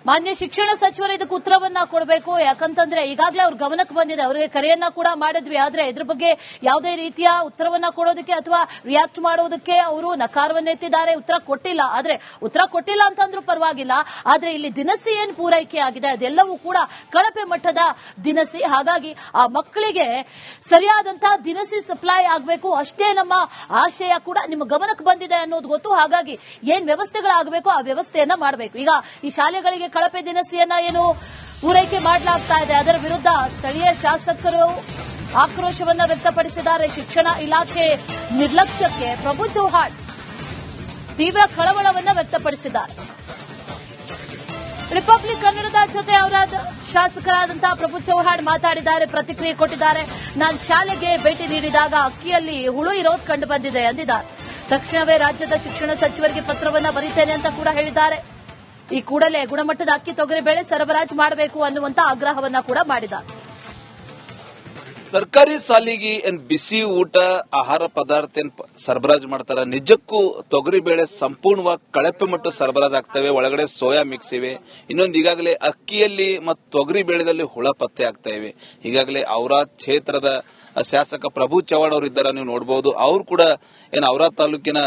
ಮಾನ್ಯ ಶಿಕ್ಷಣ ಸಚಿವರು ಇದಕ್ಕೆ ಉತ್ತರವನ್ನ ಕೊಡಬೇಕು. ಯಾಕಂತಂದ್ರೆ ಈಗಾಗಲೇ ಅವ್ರ ಗಮನಕ್ಕೆ ಬಂದಿದೆ, ಅವರಿಗೆ ಕರೆಯನ್ನ ಕೂಡ ಮಾಡಿದ್ವಿ. ಆದ್ರೆ ಇದ್ರ ಬಗ್ಗೆ ಯಾವುದೇ ರೀತಿಯ ಉತ್ತರವನ್ನ ಕೊಡೋದಕ್ಕೆ ಅಥವಾ ರಿಯಾಕ್ಟ್ ಮಾಡೋದಕ್ಕೆ ಅವರು ನಕಾರವನ್ನೆತ್ತಿದ್ದಾರೆ, ಉತ್ತರ ಕೊಟ್ಟಿಲ್ಲ. ಆದ್ರೆ ಉತ್ತರ ಕೊಟ್ಟಿಲ್ಲ ಅಂತಂದ್ರೂ ಪರವಾಗಿಲ್ಲ, ಆದ್ರೆ ಇಲ್ಲಿ ದಿನಸಿ ಏನ್ ಪೂರೈಕೆ ಆಗಿದೆ ಅದೆಲ್ಲವೂ ಕೂಡ ಕಳಪೆ ಮಟ್ಟದ ದಿನಸಿ. ಹಾಗಾಗಿ ಆ ಮಕ್ಕಳಿಗೆ ಸರಿಯಾದಂತಹ ದಿನಸಿ ಸಪ್ಲೈ ಆಗಬೇಕು, ಅಷ್ಟೇ ನಮ್ಮ ಆಶಯ ಕೂಡ ನಿಮ್ಮ ಗಮನಕ್ಕೆ ಬಂದಿದೆ ಅನ್ನೋದು ಗೊತ್ತು. ಹಾಗಾಗಿ ಏನ್ ವ್ಯವಸ್ಥೆಗಳಾಗಬೇಕು ಆ ವ್ಯವಸ್ಥೆಯನ್ನ ಮಾಡಬೇಕು. ಈಗ ಈ ಶಾಲೆಗಳಿಗೆ ಕಳಪೆ ದಿನಸಿಯನ್ನ ಏನು ಪೂರೈಕೆ ಮಾಡಲಾಗ್ತಾ ಇದೆ ಅದರ ವಿರುದ್ಧ ಸ್ಥಳೀಯ ಶಾಸಕರು ಆಕ್ರೋಶವನ್ನ ವ್ಯಕ್ತಪಡಿಸಿದ್ದಾರೆ. ಶಿಕ್ಷಣ ಇಲಾಖೆ ನಿರ್ಲಕ್ಷ್ಯಕ್ಕೆ ಪ್ರಭು ಚೌಹಾಣ್ ತೀವ್ರ ಕಳವಳವನ್ನ ವ್ಯಕ್ತಪಡಿಸಿದ್ದಾರೆ. ರಿಪಬ್ಲಿಕ್ ಕನ್ನಡದ ಜೊತೆ ಅವರ ಶಾಸಕರಾದಂತಹ ಪ್ರಭು ಚೌಹಾಣ್ ಮಾತಾಡಿದ್ದಾರೆ, ಪ್ರತಿಕ್ರಿಯೆ ಕೊಟ್ಟಿದ್ದಾರೆ. ನಾನು ಶಾಲೆಗೆ ಭೇಟಿ ನೀಡಿದಾಗ ಅಕ್ಕಿಯಲ್ಲಿ ಹುಳು ಇರೋದು ಕಂಡು ಬಂದಿದೆ ಎಂದಿದ್ದಾರೆ. ತಕ್ಷಣವೇ ರಾಜ್ಯದ ಶಿಕ್ಷಣ ಸಚಿವರಿಗೆ ಪತ್ರವನ್ನ ಬರೀತೇನೆ ಅಂತ ಕೂಡ ಹೇಳಿದ್ದಾರೆ. ಈ ಕೂಡಲೇ ಗುಣಮಟ್ಟದ ಅಕ್ಕಿ ತೊಗರಿ ಬೇಳೆ ಸರಬರಾಜು ಮಾಡಬೇಕು ಅನ್ನುವಂತ ಆಗ್ರಹವನ್ನ ಕೂಡ ಮಾಡಿದ್ದಾರೆ. ಸರ್ಕಾರಿ ಸಾಲಿಗೆ ಏನ್ ಬಿಸಿ ಊಟ ಆಹಾರ ಪದಾರ್ಥ ಏನ್ ಸರಬರಾಜು ಮಾಡ್ತಾರ, ನಿಜಕ್ಕೂ ತೊಗರಿ ಬೇಳೆ ಸಂಪೂರ್ಣವಾಗಿ ಕಳಪೆ ಮಟ್ಟ ಸರಬರಾಜು ಆಗ್ತವೆ. ಒಳಗಡೆ ಸೋಯಾ ಮಿಕ್ಸ್ ಇವೆ. ಇನ್ನೊಂದು ಈಗಾಗಲೇ ಅಕ್ಕಿಯಲ್ಲಿ ಮತ್ತು ತೊಗರಿ ಬೇಳೆದಲ್ಲಿ ಹುಳ ಪತ್ತೆ ಆಗ್ತಾ ಇವೆ. ಈಗಾಗಲೇ ಔರಾದ್ ಕ್ಷೇತ್ರದ ಶಾಸಕ ಪ್ರಭು ಚವ್ಹಾಣ್ ಅವರು ಇದ್ದಾರೆ, ನೀವು ನೋಡಬಹುದು. ಅವರು ಕೂಡ ಏನು ಔರಾದ್ ತಾಲೂಕಿನ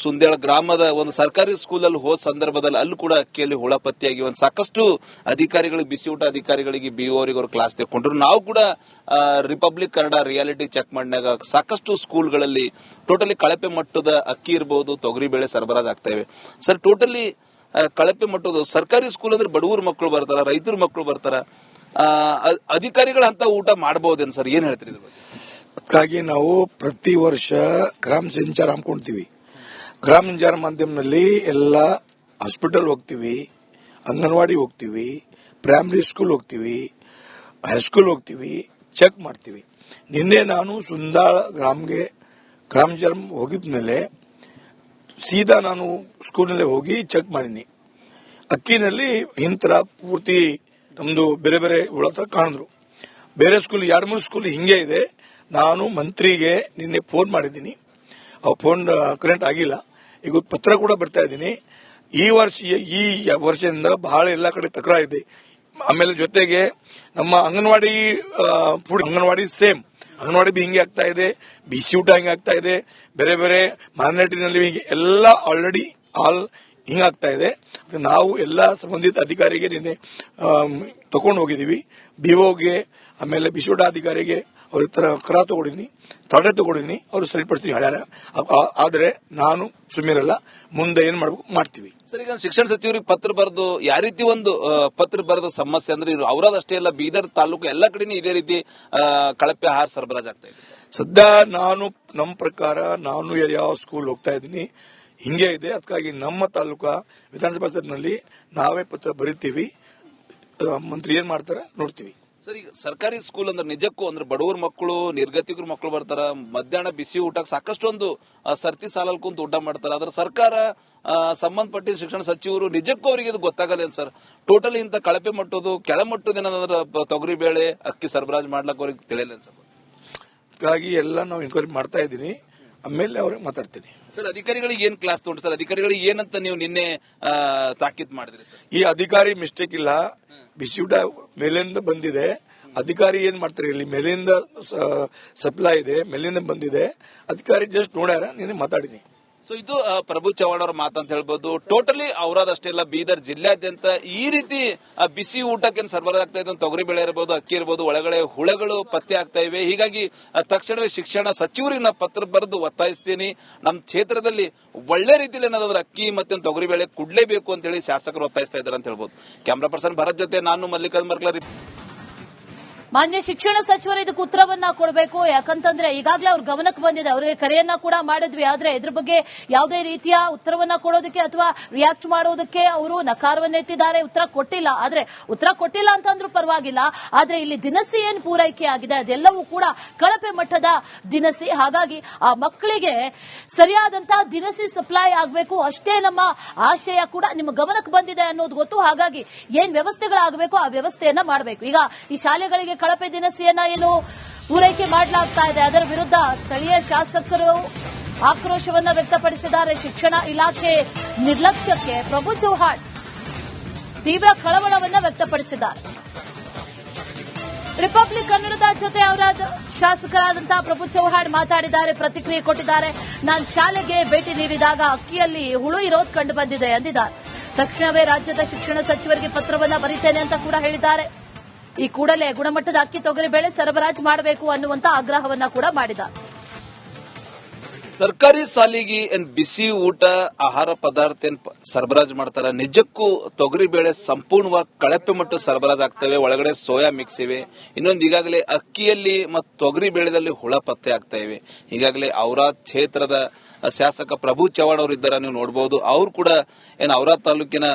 ಸುಂದೇಳ ಗ್ರಾಮದ ಒಂದು ಸರ್ಕಾರಿ ಸ್ಕೂಲಲ್ಲಿ ಹೋದ ಸಂದರ್ಭದಲ್ಲಿ ಅಲ್ಲೂ ಕೂಡ ಅಕ್ಕಿಯಲ್ಲಿ ಹುಳ ಪತ್ತೆಯಾಗಿ ಒಂದು ಸಾಕಷ್ಟು ಅಧಿಕಾರಿಗಳಿಗೆ, ಬಿಸಿ ಊಟ ಅಧಿಕಾರಿಗಳಿಗೆ, ಬಿಒ ಅವರಿಗೆ ಅವರು ಕ್ಲಾಸ್ ತೆಗೆದುಕೊಂಡ್ರು. ನಾವು ಕೂಡ ರಿಪಬ್ಲಿಕ್ ಕನ್ನಡ ರಿಯಾಲಿಟಿ ಚೆಕ್ ಮಾಡಿದಾಗ ಸಾಕಷ್ಟು ಸ್ಕೂಲ್ಗಳಲ್ಲಿ ಟೋಟಲಿ ಕಳಪೆ ಮಟ್ಟದ ಅಕ್ಕಿ ಇರಬಹುದು, ತೊಗರಿ ಬೇಳೆ ಸರಬರಾಜು ಆಗ್ತಾ ಇವೆ. ಸರ್, ಟೋಟಲಿ ಕಳಪೆ ಮಟ್ಟದ ಸರ್ಕಾರಿ ಸ್ಕೂಲ್ ಅಂದ್ರೆ ಬಡವರ ಮಕ್ಕಳು ಬರ್ತಾರ, ರೈತರ ಮಕ್ಕಳು ಬರ್ತಾರ, ಅಧಿಕಾರಿಗಳು ಅಂತ ಊಟ ಮಾಡಬಹುದೇನು ಸರ್? ಏನ್ ಹೇಳ್ತೀರಿ ಇದ್ರ ಬಗ್ಗೆ? ಅದಕ್ಕಾಗಿ ನಾವು ಪ್ರತಿ ವರ್ಷ ಗ್ರಾಮ ಸಂಚಾರ ಹಮ್ಮಿಕೊಳ್ತೀವಿ. ಗ್ರಾಮ ಸಂಚಾರ ಮಾಧ್ಯಮದಲ್ಲಿ ಎಲ್ಲ ಹಾಸ್ಪಿಟಲ್ ಹೋಗ್ತೀವಿ, ಅಂಗನವಾಡಿ ಹೋಗ್ತೀವಿ, ಪ್ರೈಮರಿ ಸ್ಕೂಲ್ ಹೋಗ್ತೀವಿ, ಹೈಸ್ಕೂಲ್ ಹೋಗ್ತೀವಿ, ಚೆಕ್ ಮಾಡ್ತೀವಿ. ನಿನ್ನೆ ನಾನು ಸುಂದಾಳ ಗ್ರಾಮ ಸಂಚಾರ ಹೋಗಿದ್ಮೇಲೆ ಸೀದಾ ನಾನು ಸ್ಕೂಲ್ನಲ್ಲೇ ಹೋಗಿ ಚೆಕ್ ಮಾಡಿನಿ. ಅಕ್ಕಿನಲ್ಲಿ ಇಂತರ ಪೂರ್ತಿ ನಮ್ದು ಬೇರೆ ಬೇರೆ ಹುಳ ಕಾಣಿದ್ರು. ಬೇರೆ ಸ್ಕೂಲ್ 2-3 ಸ್ಕೂಲ್ ಹಿಂಗೆ ಇದೆ. ನಾನು ಮಂತ್ರಿಗೆ ನಿನ್ನೆ ಫೋನ್ ಮಾಡಿದ್ದೀನಿ, ಫೋನ್ ಕರೆಂಟ್ ಆಗಿಲ್ಲ. ಈಗ ಪತ್ರ ಕೂಡ ಬರ್ತಾ ಇದ್ದೀನಿ. ಈ ವರ್ಷದಿಂದ ಬಹಳ ಎಲ್ಲ ಕಡೆ ತಕರಾರಿದೆ. ಆಮೇಲೆ ಜೊತೆಗೆ ನಮ್ಮ ಅಂಗನವಾಡಿ ಸೇಮ್ ಅಂಗನವಾಡಿ ಬಿ ಹಿಂಗೆ ಆಗ್ತಾ ಇದೆ, ಬಿಸಿ ಊಟ ಹಿಂಗೆ ಆಗ್ತಾ ಇದೆ, ಬೇರೆ ಬೇರೆ ಮಾರ್ನೆಟಿನಲ್ಲಿ ಎಲ್ಲ ಆಲ್ರೆಡಿ ಹಿಂಗಾಗ್ತಾ ಇದೆ. ನಾವು ಎಲ್ಲ ಸಂಬಂಧಿತ ಅಧಿಕಾರಿಗೆ ನಿನ್ನೆ ತಗೊಂಡು ಹೋಗಿದ್ದೀವಿ. ಬಿಒಗೆ, ಆಮೇಲೆ ಬಿಸಿಯೂಟ ಅಧಿಕಾರಿಗೆ ಅವ್ರ ಕ್ರ ತಗೊಂಡಿದ್ದೀನಿ, ಅವರು ಸರಿಪಡಿಸ್ತೀನಿ ಹೇಳ್ಯಾರ. ಆದ್ರೆ ನಾನು ಸುಮ್ಮನಿರಲ್ಲ, ಮುಂದೆ ಏನ್ ಮಾಡ್ಬೇಕು ಮಾಡ್ತೀವಿ. ಸರ್, ಈಗ ಶಿಕ್ಷಣ ಸಚಿವರಿಗೆ ಪತ್ರ ಬರೆದು ಯಾವ ರೀತಿ ಒಂದು ಪತ್ರ ಬರೆದ ಸಮಸ್ಯೆ ಅಂದ್ರೆ ಅವರದಷ್ಟೇ ಅಲ್ಲ, ಬೀದರ್ ತಾಲೂಕು ಎಲ್ಲ ಕಡೆನೂ ಇದೇ ರೀತಿ ಕಳಪೆ ಆಹಾರ ಸರಬರಾಜು ಆಗ್ತಾ ಇದೆ. ಸದ್ಯ ನಮ್ಮ ಪ್ರಕಾರ ನಾನು ಯಾವ ಸ್ಕೂಲ್ ಹೋಗ್ತಾ ಇದ್ದೀನಿ ಹಿಂಗೆ ಇದೆ. ಅದಕ್ಕಾಗಿ ನಮ್ಮ ತಾಲೂಕಾ ವಿಧಾನಸಭಾ ಸಭೆಯಲ್ಲಿ ನಾವೇ ಪತ್ರ ಬರೀತೀವಿ. ಮಂತ್ರಿ ಏನ್ ಮಾಡ್ತಾರೆ ನೋಡ್ತೀವಿ. ಸರ್, ಈಗ ಸರ್ಕಾರಿ ಸ್ಕೂಲ್ ಅಂದ್ರೆ ನಿಜಕ್ಕೂ ಅಂದ್ರೆ ಬಡವರ ಮಕ್ಕಳು, ನಿರ್ಗತಿಕರ ಮಕ್ಕಳು ಬರ್ತಾರ, ಮಧ್ಯಾಹ್ನ ಬಿಸಿ ಊಟಕ್ಕೆ ಸಾಕಷ್ಟು ಒಂದು ಸರ್ತಿ ಸಾಲಲ್ಲಿ ಕುಂತು ಊಟ ಮಾಡ್ತಾರೆ. ಆದ್ರೆ ಸರ್ಕಾರ ಸಂಬಂಧಪಟ್ಟ ಶಿಕ್ಷಣ ಸಚಿವರು ನಿಜಕ್ಕೂ ಅವರಿಗೆ ಇದು ಗೊತ್ತಾಗಲ್ಲ ಸರ್. ಟೋಟಲಿ ಇಂತ ಕಳಪೆ ಮಟ್ಟದ್ದು ಕೆಳಮಟ್ಟದ ಏನಾದ್ರೆ ತೊಗರಿ ಬೇಳೆ ಅಕ್ಕಿ ಸರಬರಾಜು ಮಾಡ್ಲಕ್ಕೆ ಅವ್ರಿಗೆ ತಿಳಿಯಲ್ಲ ಸರ್. ಹಾಗಾಗಿ ಎಲ್ಲ ನಾವು ಎನ್ಕ್ವೈರಿ ಮಾಡ್ತಾ ಇದ್ದೀನಿ, ಆಮೇಲೆ ಅವ್ರಿಗೆ ಮಾತಾಡ್ತೀನಿ. ಸರ್, ಅಧಿಕಾರಿಗಳಿಗೆ ಏನ್ ಕ್ಲಾಸ್ ತಗೊಂಡ್ರಿ ಸರ್? ಅಧಿಕಾರಿಗಳಿಗೆ ಏನಂತ ನೀವು ನಿನ್ನೆ ತಾಕೀತ್ ಮಾಡಿದ್ರಿ ಸರ್? ಈ ಅಧಿಕಾರಿ ಮಿಸ್ಟೇಕ್ ಇಲ್ಲ, ಬಿಸಿ ಊಟ ಮೇಲಿಂದ ಬಂದಿದೆ. ಅಧಿಕಾರಿ ಏನ್ ಮಾಡ್ತಾರೆ, ಇಲ್ಲಿ ಮೇಲಿಂದ ಸಪ್ಲೈ ಇದೆ, ಮೇಲಿಂದ ಬಂದಿದೆ. ಅಧಿಕಾರಿ ಜಸ್ಟ್ ನೋಡ್ಯಾರ, ನೀನೆ ಮಾತಾಡಿನಿ. ಸೊ ಇದು ಪ್ರಭು ಚವ್ಹಾಣ್ ಅವರ ಮಾತಂತ ಹೇಳ್ಬೋದು. ಟೋಟಲಿ ಅವರದಷ್ಟೇ ಅಲ್ಲ, ಬೀದರ್ ಜಿಲ್ಲೆಯಾದ್ಯಂತ ಈ ರೀತಿ ಬಿಸಿ ಊಟಕ್ಕೆ ಸರಬರಾಜು ಆಗ್ತಾ ಇದೆ. ತೊಗರಿ ಬೇಳೆ ಇರಬಹುದು, ಅಕ್ಕಿ ಇರಬಹುದು, ಒಳಗಡೆ ಹುಳಗಳು ಪತ್ತೆ ಆಗ್ತಾ ಇವೆ. ಹೀಗಾಗಿ ತಕ್ಷಣವೇ ಶಿಕ್ಷಣ ಸಚಿವರಿಗೆ ನಾವು ಪತ್ರ ಬರೆದು ಒತ್ತಾಯಿಸ್ತೀನಿ. ನಮ್ಮ ಕ್ಷೇತ್ರದಲ್ಲಿ ಒಳ್ಳೆ ರೀತಿಯಲ್ಲಿ ಏನಾದ್ರು ಅಕ್ಕಿ ಮತ್ತೆ ತೊಗರಿ ಬೇಳೆ ಕೊಡ್ಲೇಬೇಕು ಅಂತ ಹೇಳಿ ಶಾಸಕರು ಒತ್ತಾಯಿಸ್ತಾ ಇದ್ದಾರೆ ಅಂತ ಹೇಳ್ಬೋದು. ಕ್ಯಾಮರಾ ಪರ್ಸನ್ ಭರತ್ ಜೊತೆ ನಾನು ಮಲ್ಲಿಕಾರ್ಜುನ್ ಮರ್ಕಲ. ಮಾನ್ಯ ಶಿಕ್ಷಣ ಸಚಿವರು ಇದಕ್ಕೆ ಉತ್ತರವನ್ನ ಕೊಡಬೇಕು. ಯಾಕಂತಂದ್ರೆ ಈಗಾಗಲೇ ಅವ್ರ ಗಮನಕ್ಕೆ ಬಂದಿದೆ, ಅವರಿಗೆ ಕರೆಯನ್ನ ಕೂಡ ಮಾಡಿದ್ವಿ. ಆದ್ರೆ ಇದ್ರ ಬಗ್ಗೆ ಯಾವುದೇ ರೀತಿಯ ಉತ್ತರವನ್ನ ಕೊಡೋದಕ್ಕೆ ಅಥವಾ ರಿಯಾಕ್ಟ್ ಮಾಡೋದಕ್ಕೆ ಅವರು ನಕಾರವನ್ನೆತ್ತಿದ್ದಾರೆ, ಉತ್ತರ ಕೊಟ್ಟಿಲ್ಲ. ಆದ್ರೆ ಉತ್ತರ ಕೊಟ್ಟಿಲ್ಲ ಅಂತಂದ್ರೂ ಪರವಾಗಿಲ್ಲ, ಆದ್ರೆ ಇಲ್ಲಿ ದಿನಸಿ ಏನ್ ಪೂರೈಕೆ ಆಗಿದೆ ಅದೆಲ್ಲವೂ ಕೂಡ ಕಳಪೆ ಮಟ್ಟದ ದಿನಸಿ. ಹಾಗಾಗಿ ಆ ಮಕ್ಕಳಿಗೆ ಸರಿಯಾದಂತಹ ದಿನಸಿ ಸಪ್ಲೈ ಆಗಬೇಕು, ಅಷ್ಟೇ ನಮ್ಮ ಆಶಯ ಕೂಡ ನಿಮ್ಮ ಗಮನಕ್ಕೆ ಬಂದಿದೆ ಅನ್ನೋದು ಗೊತ್ತು. ಹಾಗಾಗಿ ಏನ್ ವ್ಯವಸ್ಥೆಗಳಾಗಬೇಕು ಆ ವ್ಯವಸ್ಥೆಯನ್ನ ಮಾಡಬೇಕು. ಈಗ ಈ ಶಾಲೆಗಳಿಗೆ ಕಳಪೆ ದಿನಸಿಯನ್ನ ಏನು ಪೂರೈಕೆ ಮಾಡಲಾಗ್ತಾ ಇದೆ ಅದರ ವಿರುದ್ಧ ಸ್ಥಳೀಯ ಶಾಸಕರು ಆಕ್ರೋಶವನ್ನ ವ್ಯಕ್ತಪಡಿಸಿದ್ದಾರೆ. ಶಿಕ್ಷಣ ಇಲಾಖೆ ನಿರ್ಲಕ್ಷ್ಯಕ್ಕೆ ಪ್ರಭು ಚವ್ಹಾಣ್ ತೀವ್ರ ಕಳವಳವನ್ನ ವ್ಯಕ್ತಪಡಿಸಿದ್ದಾರೆ. ರಿಪಬ್ಲಿಕ್ ಕನ್ನಡದ ಜೊತೆ ಅವರ ಶಾಸಕರಾದಂತಹ ಪ್ರಭು ಚೌಹಾಣ್ ಮಾತಾಡಿದ್ದಾರೆ, ಪ್ರತಿಕ್ರಿಯೆ ಕೊಟ್ಟಿದ್ದಾರೆ. ನಾನು ಶಾಲೆಗೆ ಭೇಟಿ ನೀಡಿದಾಗ ಅಕ್ಕಿಯಲ್ಲಿ ಹುಳು ಇರೋದು ಕಂಡು ಬಂದಿದೆ ಎಂದಿದ್ದಾರೆ. ತಕ್ಷಣವೇ ರಾಜ್ಯದ ಶಿಕ್ಷಣ ಸಚಿವರಿಗೆ ಪತ್ರವನ್ನ ಬರೀತೇನೆ ಅಂತ ಕೂಡ ಹೇಳಿದ್ದಾರೆ. ಈ ಕೂಡಲೇ ಗುಣಮಟ್ಟದ ಅಕ್ಕಿ ತೊಗರಿ ಬೇಳೆ ಸರಬರಾಜು ಮಾಡಬೇಕು ಅನ್ನುವಂತ ಆಗ್ರಹವನ್ನ ಕೂಡ ಮಾಡಿದ್ದಾರೆ. ಸರ್ಕಾರಿ ಸಾಲಿಗೆ ಏನ್ ಬಿಸಿ ಊಟ ಆಹಾರ ಪದಾರ್ಥ ಏನ್ ಸರಬರಾಜು ಮಾಡ್ತಾರ, ನಿಜಕ್ಕೂ ತೊಗರಿ ಬೇಳೆ ಸಂಪೂರ್ಣವಾಗಿ ಕಳಪೆ ಮಟ್ಟ ಸರಬರಾಜು ಆಗ್ತವೆ. ಒಳಗಡೆ ಸೋಯಾ ಮಿಕ್ಸ್ ಇವೆ. ಇನ್ನೊಂದು ಈಗಾಗಲೇ ಅಕ್ಕಿಯಲ್ಲಿ ಮತ್ತು ತೊಗರಿ ಬೇಳೆದಲ್ಲಿ ಹುಳ ಪತ್ತೆ ಆಗ್ತಾ ಇವೆ. ಈಗಾಗಲೇ ಔರಾದ್ ಕ್ಷೇತ್ರದ ಶಾಸಕ ಪ್ರಭು ಚವ್ಹಾಣ್ ಅವರು ಇದ್ದಾರೆ, ನೀವು ನೋಡಬಹುದು. ಅವ್ರು ಕೂಡ ಔರಾದ್ ತಾಲೂಕಿನ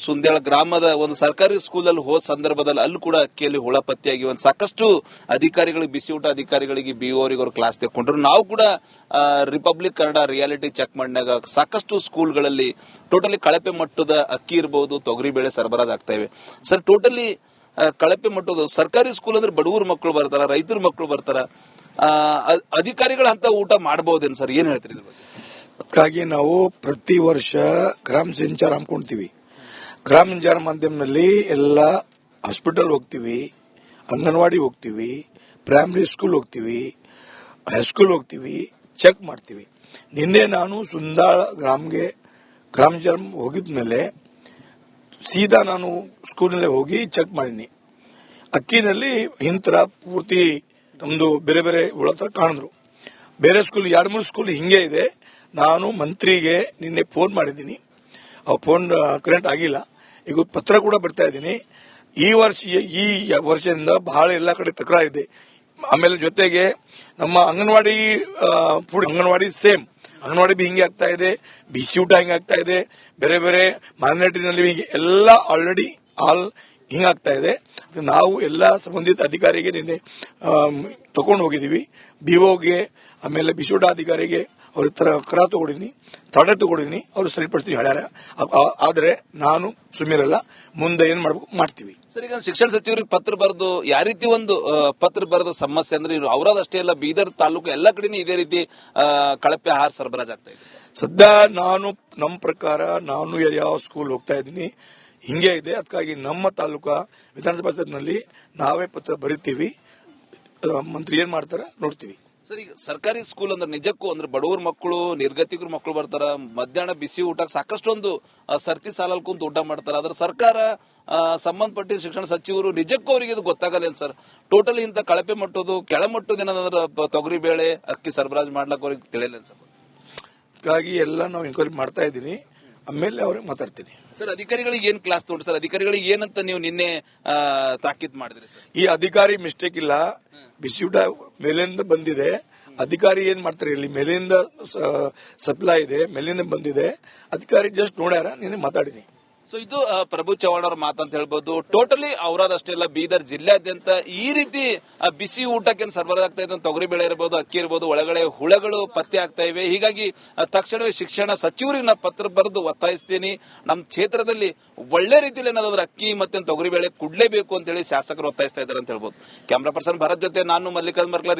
ಸುಂದೇಳ ಗ್ರಾಮದ ಒಂದು ಸರ್ಕಾರಿ ಸ್ಕೂಲಲ್ಲಿ ಹೋದ ಸಂದರ್ಭದಲ್ಲಿ ಅಲ್ಲೂ ಕೂಡ ಅಕ್ಕಿಯಲ್ಲಿ ಹುಳ ಪತ್ತೆಯಾಗಿ ಒಂದು ಸಾಕಷ್ಟು ಅಧಿಕಾರಿಗಳಿಗೆ, ಬಿಸಿ ಊಟ ಅಧಿಕಾರಿಗಳಿಗೆ, ಬಿಒರಿಗೆ ಅವರು ಕ್ಲಾಸ್ ತೆಕ್ಕೊಂಡ್ರು. ನಾವು ಕೂಡ ರಿಪಬ್ಲಿಕ್ ಕನ್ನಡ ರಿಯಾಲಿಟಿ ಚೆಕ್ ಮಾಡಿದಾಗ ಸಾಕಷ್ಟು ಸ್ಕೂಲ್ಗಳಲ್ಲಿ ಟೋಟಲಿ ಕಳಪೆ ಮಟ್ಟದ ಅಕ್ಕಿ ಇರಬಹುದು, ತೊಗರಿ ಬೇಳೆ ಸರಬರಾಜು ಆಗ್ತಾ ಇವೆ. ಸರ್, ಟೋಟಲಿ ಕಳಪೆ ಮಟ್ಟದ ಸರ್ಕಾರಿ ಸ್ಕೂಲ್ ಅಂದ್ರೆ ಬಡವರ ಮಕ್ಕಳು ಬರ್ತಾರ, ರೈತರ ಮಕ್ಕಳು ಬರ್ತಾರ, ಅಧಿಕಾರಿಗಳ ಅಂತ ಊಟ ಮಾಡಬಹುದೇನು ಸರ್? ಏನ್ ಹೇಳ್ತೀರಿ ಇದ್ರ ಬಗ್ಗೆ? ಅದಕ್ಕಾಗಿ ನಾವು ಪ್ರತಿ ವರ್ಷ ಗ್ರಾಮ ಸಂಚಾರ ಹಮ್ಮಿಕೊಳ್ತೀವಿ. ಗ್ರಾಮ ಸಂಚಾರ ಮಾಧ್ಯಮದಲ್ಲಿ ಎಲ್ಲ ಹಾಸ್ಪಿಟಲ್ ಹೋಗ್ತೀವಿ, ಅಂಗನವಾಡಿ ಹೋಗ್ತೀವಿ, ಪ್ರೈಮರಿ ಸ್ಕೂಲ್ ಹೋಗ್ತೀವಿ, ಹೈಸ್ಕೂಲ್ ಹೋಗ್ತೀವಿ, ಚೆಕ್ ಮಾಡ್ತೀವಿ. ನಿನ್ನೆ ನಾನು ಸುಂದಾಳ ಗ್ರಾಮ ಸಂಚಾರ ಹೋಗಿದ್ಮೇಲೆ ಸೀದಾ ನಾನು ಸ್ಕೂಲ್ನಲ್ಲೇ ಹೋಗಿ ಚೆಕ್ ಮಾಡಿನಿ. ಅಕ್ಕಿನಲ್ಲಿ ಹಿಂತರ ಪೂರ್ತಿ ನಮ್ದು ಬೇರೆ ಬೇರೆ ಹುಳ ಕಾಣಿದ್ರು. ಬೇರೆ ಸ್ಕೂಲ್ 2-3 ಸ್ಕೂಲ್ ಹಿಂಗೆ ಇದೆ. ನಾನು ಮಂತ್ರಿಗೆ ನಿನ್ನೆ ಫೋನ್ ಮಾಡಿದ್ದೀನಿ, ಆ ಫೋನ್ ಕರೆಂಟ್ ಆಗಿಲ್ಲ. ಈಗ ಪತ್ರ ಕೂಡ ಬರ್ತಾ ಇದ್ದೀನಿ. ಈ ವರ್ಷದಿಂದ ಬಹಳ ಎಲ್ಲ ಕಡೆ ತಕರಾರಿದೆ. ಆಮೇಲೆ ಜೊತೆಗೆ ನಮ್ಮ ಅಂಗನವಾಡಿ ಅಂಗನವಾಡಿ ಸೇಮ್ ಅಂಗನವಾಡಿ ಬಿ ಹಿಂಗೆ ಆಗ್ತಾ ಇದೆ, ಬಿಸಿ ಊಟ ಹಿಂಗೆ ಆಗ್ತಾ ಇದೆ, ಬೇರೆ ಬೇರೆ ಮಾರ್ನೆಟಿನಲ್ಲಿ ಹಿಂಗೆ ಎಲ್ಲ ಆಲ್ರೆಡಿ ಹಿಂಗಾಗ್ತಾ ಇದೆ. ನಾವು ಎಲ್ಲ ಸಂಬಂಧಿತ ಅಧಿಕಾರಿಗೆ ನಿನ್ನೆ ತಗೊಂಡು ಹೋಗಿದ್ದೀವಿ. ಬಿಒಗೆ, ಆಮೇಲೆ ಬಿಸಿಯೂಟ ಅಧಿಕಾರಿಗೆ ಅವ್ರ ಕ್ರಮ ತಗೊಂಡಿದ್ದೀನಿ, ತಡೆ ತಗೊಂಡಿದ್ದೀನಿ. ಅವರು ಸರಿಪಡಿಸ್ತೀವಿ ಹೇಳ್ಯಾರ. ಆದ್ರೆ ನಾನು ಸುಮ್ಮನಿರಲ್ಲ, ಮುಂದೆ ಏನ್ ಮಾಡ್ಬೇಕು ಮಾಡ್ತೀವಿ. ಸರ್, ಈಗ ಶಿಕ್ಷಣ ಸಚಿವರಿಗೆ ಪತ್ರ ಬರೆದು ಯಾವ ರೀತಿ ಒಂದು ಪತ್ರ ಬರೆದ ಸಮಸ್ಯೆ ಅಂದ್ರೆ ಅವರದಷ್ಟೇ ಅಷ್ಟೇ ಅಲ್ಲ, ಬೀದರ್ ತಾಲೂಕು ಎಲ್ಲ ಕಡೆನೂ ಇದೇ ರೀತಿ ಕಳಪೆ ಆಹಾರ ಸರಬರಾಜು ಆಗ್ತಾ ಇದೆ. ಸದ್ಯ ನಮ್ಮ ಪ್ರಕಾರ ನಾನು ಯಾವ ಸ್ಕೂಲ್ ಹೋಗ್ತಾ ಇದ್ದೀನಿ ಹಿಂಗೆ ಇದೆ. ಅದಕ್ಕಾಗಿ ನಮ್ಮ ತಾಲೂಕಾ ವಿಧಾನಸಭಾ ನಲ್ಲಿ ನಾವೇ ಪತ್ರ ಬರೀತೀವಿ. ಮಂತ್ರಿ ಏನ್ ಮಾಡ್ತಾರ ನೋಡ್ತೀವಿ. ಸರ್, ಈಗ ಸರ್ಕಾರಿ ಸ್ಕೂಲ್ ಅಂದ್ರೆ ನಿಜಕ್ಕೂ ಅಂದ್ರೆ ಬಡವರ ಮಕ್ಕಳು, ನಿರ್ಗತಿಕರ ಮಕ್ಕಳು ಬರ್ತಾರ, ಮಧ್ಯಾಹ್ನ ಬಿಸಿ ಊಟಕ್ಕೆ ಸಾಕಷ್ಟೊಂದು ಸರ್ತಿ ಸಾಲಲ್ಲಿ ಕುಂತು ಊಟ ಮಾಡ್ತಾರ. ಅದ್ರ ಸರ್ಕಾರ ಸಂಬಂಧಪಟ್ಟ ಶಿಕ್ಷಣ ಸಚಿವರು ನಿಜಕ್ಕೂ ಅವರಿಗೆ ಇದು ಗೊತ್ತಾಗಲ್ಲ ಸರ್. ಟೋಟಲಿ ಇಂತ ಕಳಪೆ ಮಟ್ಟದ್ದು ಕೆಳಮಟ್ಟದ ಏನಾದ್ರ ತೊಗರಿ ಬೇಳೆ ಅಕ್ಕಿ ಸರಬರಾಜು ಮಾಡ್ಲಕ್ಕೆ ಅವ್ರಿಗೆ ತಿಳಿಯಲ್ಲ ಸರ್. ಹಾಗಾಗಿ ಎಲ್ಲ ನಾವು ಎನ್ಕ್ವೈರಿ ಮಾಡ್ತಾ ಇದ್ದೀನಿ, ಆಮೇಲೆ ಅವ್ರಿಗೆ ಮಾತಾಡ್ತೀನಿ. ಸರ್, ಅಧಿಕಾರಿಗಳಿಗೆ ಏನ್ ಕ್ಲಾಸ್ ತಗೊಂಡ್ರಿ ಸರ್? ಅಧಿಕಾರಿಗಳಿಗೆ ಏನಂತ ನೀವು ನಿನ್ನೆ ತಾಕೀತ್ ಮಾಡಿದ್ರಿ ಸರ್? ಈ ಅಧಿಕಾರಿ ಮಿಸ್ಟೇಕ್ ಇಲ್ಲ, ಬಿಸಿ ಊಟ ಮೇಲಿಂದ ಬಂದಿದೆ. ಅಧಿಕಾರಿ ಏನ್ ಮಾಡ್ತಾರೆ, ಇಲ್ಲಿ ಮೇಲಿಂದ ಸಪ್ಲೈ ಇದೆ, ಮೇಲಿಂದ ಬಂದಿದೆ. ಅಧಿಕಾರಿ ಜಸ್ಟ್ ನೋಡ್ಯಾರ, ನಿನ್ನೆ ಮಾತಾಡಿನಿ. ಸೊ ಇದು ಪ್ರಭು ಚವ್ಹಾಣ್ ಅವರ ಮಾತಂತ ಹೇಳ್ಬೋದು. ಟೋಟಲಿ ಅವರದಷ್ಟೇ ಅಲ್ಲ, ಬೀದರ್ ಜಿಲ್ಲೆಯಾದ್ಯಂತ ಈ ರೀತಿ ಬಿಸಿ ಊಟಕ್ಕೆ ಸರಬರಾಜು ಆಗ್ತಾ ಇದೆ. ತೊಗರಿ ಬೇಳೆ ಇರಬಹುದು, ಅಕ್ಕಿ ಇರಬಹುದು, ಒಳಗಡೆ ಹುಳಗಳು ಪತ್ತೆ ಆಗ್ತಾ ಇವೆ. ಹೀಗಾಗಿ ತಕ್ಷಣವೇ ಶಿಕ್ಷಣ ಸಚಿವರಿಗೆ ನಾನು ಪತ್ರ ಬರೆದು ಒತ್ತಾಯಿಸ್ತೀನಿ. ನಮ್ಮ ಕ್ಷೇತ್ರದಲ್ಲಿ ಒಳ್ಳೆ ರೀತಿಯಲ್ಲಿ ಏನಾದ್ರು ಅಕ್ಕಿ ಮತ್ತೆ ತೊಗರಿ ಬೇಳೆ ಕೊಡ್ಲೇಬೇಕು ಅಂತ ಹೇಳಿ ಶಾಸಕರು ಒತ್ತಾಯಿಸ್ತಾ ಇದ್ದಾರೆ ಅಂತ ಹೇಳ್ಬೋದು. ಕ್ಯಾಮರಾ ಪರ್ಸನ್ ಭರತ್ ಜೊತೆ ನಾನು ಮಲ್ಲಿಕಾರ್ಜುನ್ ಮರ್ಕಲ.